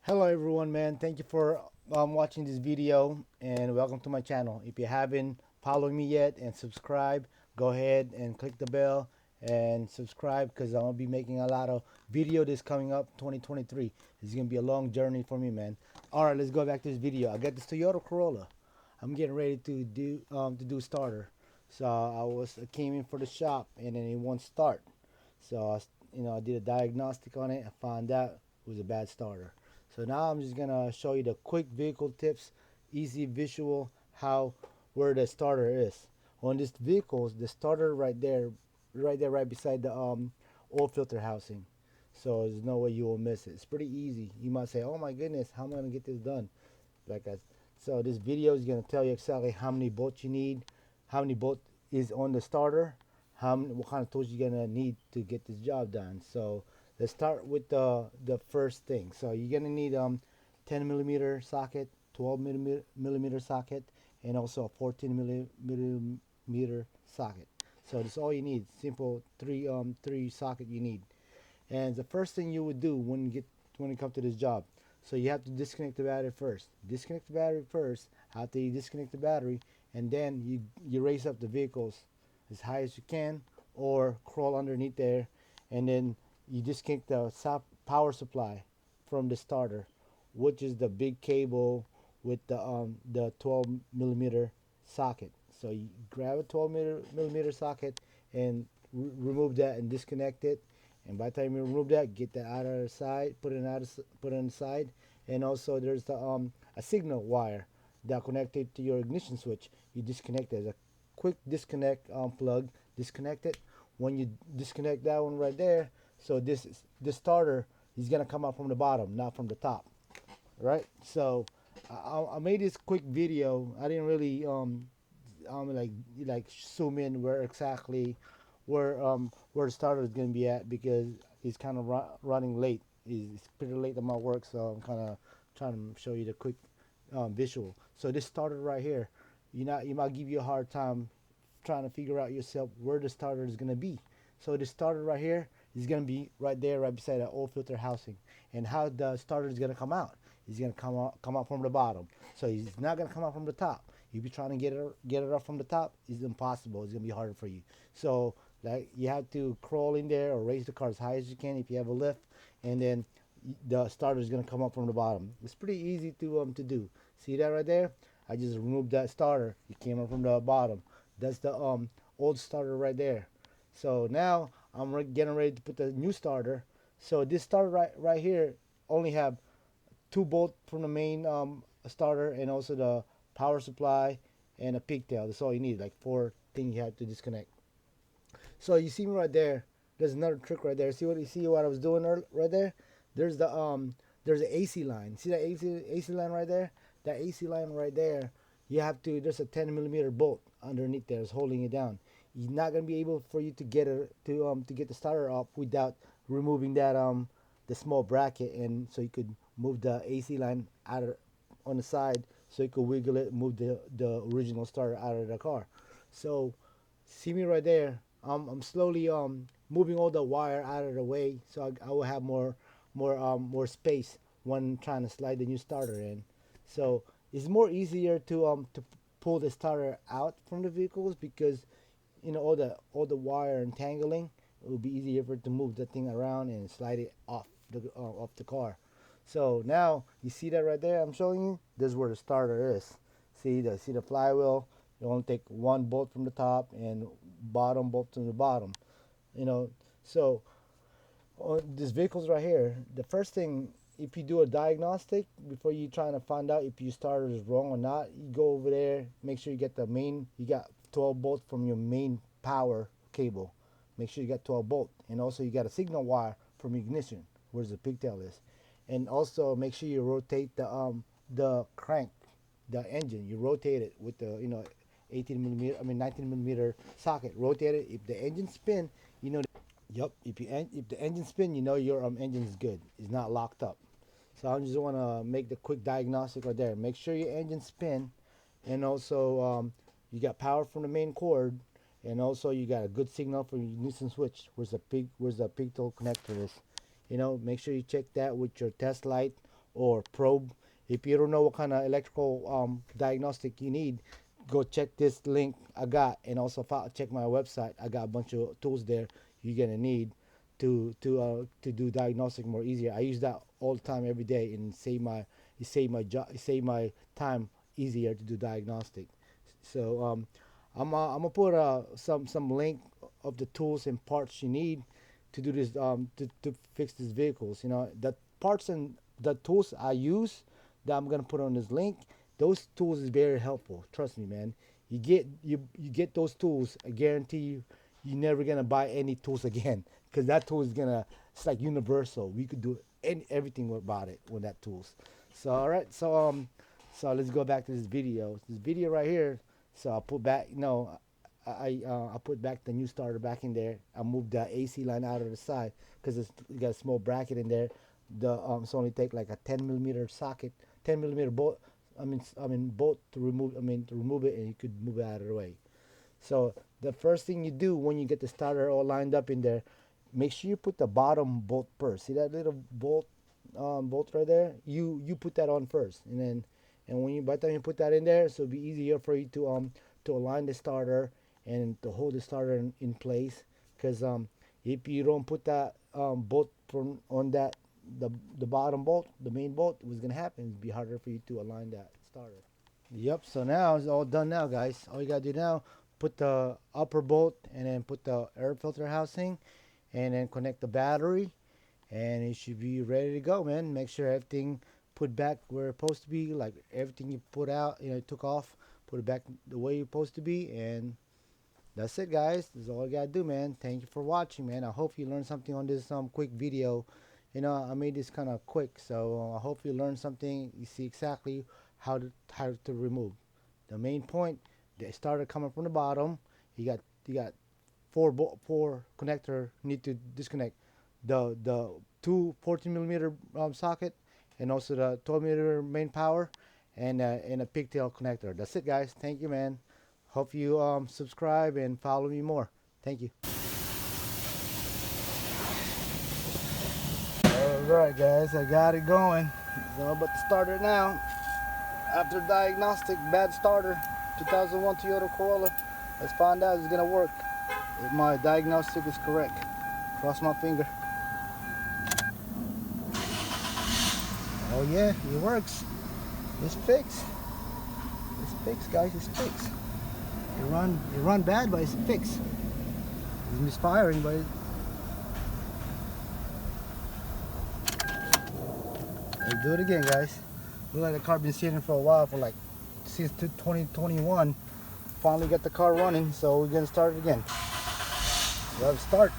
Hello everyone, man. Thank you for watching this video and welcome to my channel. If you haven't followed me yet and subscribe, go ahead and click the bell and subscribe because I'm gonna be making a lot of video this coming up 2023. It's gonna be a long journey for me, man. All right, let's go back to this video. I got this Toyota Corolla. I'm getting ready to do starter. So I came in for the shop and then it won't start. So I did a diagnostic on it. I found out it was a bad starter. So now I'm just gonna show you the quick vehicle tips, easy visual how where the starter is. On this vehicle, the starter right beside the oil filter housing. So there's no way you will miss it. It's pretty easy. You might say, "Oh my goodness, how am I gonna get this done?" Like I, so this video is gonna tell you exactly how many bolts you need, how many bolt is on the starter, what kind of tools you're gonna need to get this job done. So let's start with the first thing. So you're gonna need 10 millimeter socket, 12 millimeter socket, and also a 14 millimeter socket. So that's all you need. Simple three socket you need. And the first thing you would do when you come to this job, so you have to disconnect the battery first. Disconnect the battery first. After you disconnect the battery, and then you raise up the vehicles as high as you can, or crawl underneath there, and then you disconnect the power supply from the starter, which is the big cable with the 12 millimeter socket. So you grab a 12 millimeter socket and remove that and disconnect it. And by the time you remove that, get that out of the side, put it on the side. And also there's a signal wire that connected to your ignition switch. You disconnect it. As a quick disconnect plug. Disconnect it. When you disconnect that one right there, so this starter is gonna come out from the bottom, not from the top, right? So I made this quick video. I didn't really like zoom in where exactly where the starter is going to be at because it's kind of running late. It's pretty late at my work, so I'm kind of trying to show you the quick visual. So this starter right here, you might give you a hard time trying to figure out yourself where the starter is going to be. So the starter right here is going to be right there, right beside the oil filter housing. And how the starter is going to come out? It's going to come out from the bottom. So it's not going to come out from the top. If you're trying to get it up from the top, it's impossible. It's going to be harder for you. So like you have to crawl in there or raise the car as high as you can if you have a lift, and then the starter is going to come up from the bottom. It's pretty easy to do. See that right there? I just removed that starter. It came up from the bottom. That's the old starter right there. So now I'm getting ready to put the new starter. So this starter right here only have two bolts from the main starter and also the power supply and a pigtail. That's all you need. Like four things you have to disconnect. So you see me right there. There's another trick right there. See what I was doing right there? There's there's the AC line. See that AC line right there? That AC line right there. You have to. There's a 10 millimeter bolt underneath there, is holding it down. You're not gonna be able for you to get it to get the starter up without removing that the small bracket, and so you could move the AC line out of, on the side, so you could wiggle it, move the original starter out of the car. So see me right there. I'm slowly moving all the wire out of the way, so I will have more space when trying to slide the new starter in. So it's more easier to pull the starter out from the vehicles because all the wire entangling. It will be easier for it to move the thing around and slide it off the car. So now you see that right there. I'm showing you. This is where the starter is. See the flywheel. You only take one bolt from the top and bottom bolt from the bottom. You know. So on these vehicles right here, the first thing, if you do a diagnostic before you trying to find out if your starter is wrong or not, you go over there, make sure you got 12 bolts from your main power cable. Make sure you got 12 bolt, and also you got a signal wire from ignition, where the pigtail is, and also make sure you rotate the crank, the engine. You rotate it with the 18 millimeter, 19 millimeter socket. Rotate it. If the engine spin, you know. Yep. If the engine spin, you know your engine is good. It's not locked up. So I just want to make the quick diagnostic right there. Make sure your engine spin, and also you got power from the main cord, and also you got a good signal from your ignition switch. Where's the pigtail connector is? Make sure you check that with your test light or probe. If you don't know what kind of electrical diagnostic you need, go check this link I got, and also check my website. I got a bunch of tools there you're gonna need to do diagnostic more easier. I use that all the time, every day, and save my job, save my time easier to do diagnostic. So I'm gonna put some link of the tools and parts you need to do this to fix these vehicles. You know, the parts and the tools I use that I'm gonna put on this link. Those tools is very helpful. Trust me, man. You get those tools. I guarantee you're never gonna buy any tools again, because that tool is gonna, it's like universal. We could do everything about it with that tools. So all right, so let's go back to this video. This video right here. So I put back, no, I put back the new starter back in there. I moved the AC line out of the side because it's got a small bracket in there. The it's only take like a 10 millimeter socket, 10 millimeter bolt. I mean bolt to remove. To remove it, and you could move it out of the way. So the first thing you do when you get the starter all lined up in there, make sure you put the bottom bolt first. See that little bolt right there? You put that on first, and when you, by the time you put that in there, so it'll be easier for you to align the starter and to hold the starter in place. Because if you don't put that bolt on that, the bottom bolt, the main bolt, what's gonna happen is it'll be harder for you to align that starter. Yep. So now it's all done now, guys. All you gotta do now, put the upper bolt and then put the air filter housing, and then connect the battery, and it should be ready to go, man. Make sure everything put back where it's supposed to be, like everything you put out, took off, put it back the way it's supposed to be, and that's it, guys. That's all you gotta do, man. Thank you for watching, man. I hope you learned something on this quick video. I made this kind of quick, so I hope you learned something. You see exactly how to remove. The main point, the starter coming from the bottom. You got four connector. You need to disconnect the two 14 millimeter socket, and also the 12 millimeter main power, and a pigtail connector. That's it, guys. Thank you, man. Hope you subscribe and follow me more. Thank you. Alright, guys, I got it going. So I'm about to start it now. After diagnostic, bad starter, 2001 Toyota Corolla. Let's find out if it's gonna work. If my diagnostic is correct. Cross my finger. Oh yeah, it works. It's fixed. It's fixed, guys. It's fixed. It run bad, but it's fixed. It's misfiring, but let's do it again, guys. Look like the car been sitting for a while, for like since 2021. Finally got the car running, so we're gonna start it again. Let's start.